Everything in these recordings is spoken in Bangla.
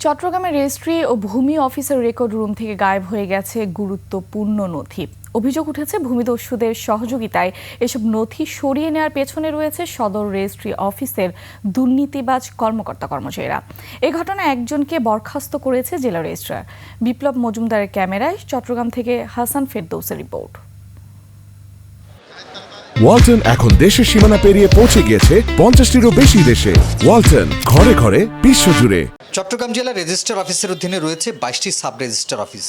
চট্টগ্রামের রেজিস্ট্রি ও ভূমি অফিসের রেকর্ড রুম থেকে গায়েব হয়ে গেছে গুরুত্বপূর্ণ নথি। অভিযোগ উঠেছে ভূমিদস্যুদের সহযোগিতায় এসব নথি সরিয়ে নেওয়ার পেছনে রয়েছে সদর রেজিস্ট্রি অফিসের দুর্নীতিবাজ কর্মকর্তা-কর্মচারীরা। এই ঘটনায় একজনকে বরখাস্ত করেছে জেলা রেজিস্ট্রার। বিপ্লব মজুমদারের ক্যামেরায় চট্টগ্রাম থেকে হাসান ফেরদৌসের রিপোর্ট। ওয়ালটন এখন দেশের সীমানা পেরিয়ে পৌঁছে গিয়েছে 50টিরও বেশি দেশে। ওয়ালটন, ঘরে ঘরে বিশ্বজুড়ে। চট্টগ্রাম জেলা রেজিস্ট্রার অফিসের অধীনে রয়েছে 22টি সাব রেজিস্ট্রার অফিস।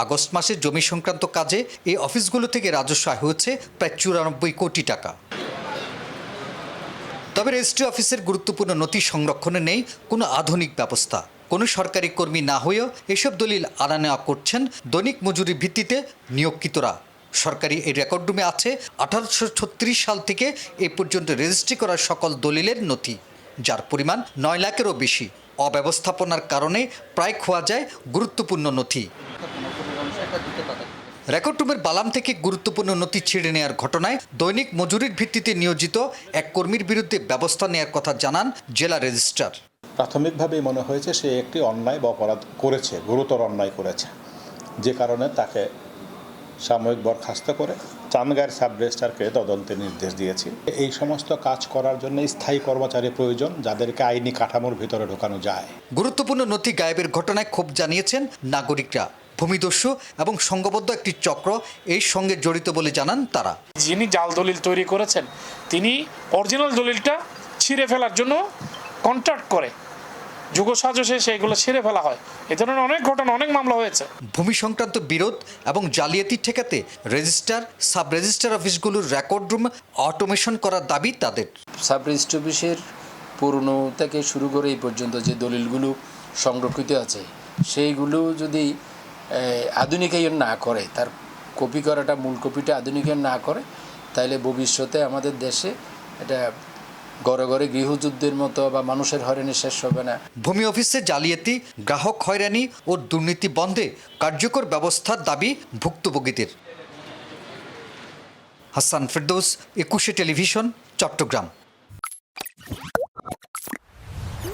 আগস্ট মাসে জমি সংক্রান্ত কাজে এই অফিসগুলো থেকে রাজস্ব আয় হয়েছে প্রায় 94 কোটি টাকা। তবে রেজিস্ট্রি অফিসের গুরুত্বপূর্ণ নথি সংরক্ষণে নেই কোনো আধুনিক ব্যবস্থা। কোনো সরকারি কর্মী না হয়েও এসব দলিল আনা নেওয়া করছেন দৈনিক মজুরি ভিত্তিতে নিয়োগকৃতরা। সরকারি এই রেকর্ড রুমে আছে 1836 সাল থেকে এ পর্যন্ত রেজিস্ট্রি করা সকল দলিলের নথি, যার পরিমাণ 9 লাখেরও বেশি। অব্যবস্থাপনার কারণে প্রায় খোয়া যায় গুরুত্বপূর্ণ নথি। রেকর্ড রুমের বালাম থেকে গুরুত্বপূর্ণ নথি ছিঁড়ে নেওয়ার ঘটনায় দৈনিক মজুরির ভিত্তিতে নিয়োজিত এক কর্মীর বিরুদ্ধে ব্যবস্থা নেওয়ার কথা জানান জেলা রেজিস্ট্রার। প্রাথমিকভাবেই মনে হয়েছে সে একটি অন্যায় বা অপরাধ করেছে, গুরুতর অন্যায় করেছে, যে কারণে তাকে সাময়িক বরখাস্ত করে চান্দগাঁয়ের সাব রেজিস্ট্রারকে তদন্তের নির্দেশ দিয়েছি। এই সমস্ত কাজ করার জন্য স্থায়ী কর্মচারী প্রয়োজন, যাদেরকে আইনি কাঠামোর ভিতরে ঢোকানো যায়। গুরুত্বপূর্ণ নথি গায়েবের ঘটনায় ক্ষোভ জানিয়েছেন নাগরিকরা। ভূমিদস্যু এবং সংঘবদ্ধ একটি চক্র এই সঙ্গে জড়িত বলে জানান তারা। যিনি জাল দলিল তৈরি করেছেন তিনি অরিজিনাল দলিলটা ছিঁড়ে ফেলার জন্য কন্ট্রাক্ট করে যুগসাজশে সেইগুলো ছিঁড়ে ফেলা হয়। এ ধরনের অনেক ঘটনা, অনেক মামলা হয়েছে। ভূমি সংক্রান্ত বিরোধ এবং জালিয়াতি ঠেকাতে রেজিস্ট্রার, সাব রেজিস্ট্রার অফিসগুলোর রেকর্ড রুম অটোমেশন করার দাবি তাদের। সাব রেজিস্ট্রি অফিসের পুরনো থেকে শুরু করে এই পর্যন্ত যে দলিলগুলো সংরক্ষিত আছে সেইগুলো যদি আধুনিকায়ন না করে, তার কপি করাটা, মূল কপিটা আধুনিকায়ন না করে, তাহলে ভবিষ্যতে আমাদের দেশে এটা ঘরে ঘরে গৃহযুদ্ধের মতো বা মানুষের হয়রানি শেষ হবে না। ভূমি অফিসে জালিয়াতি, গ্রাহক হয়রানি ও দুর্নীতি বন্ধে কার্যকর ব্যবস্থার দাবি ভুক্তভোগীদের। হাসান ফেরদৌস, 21 টেলিভিশন, চট্টগ্রাম।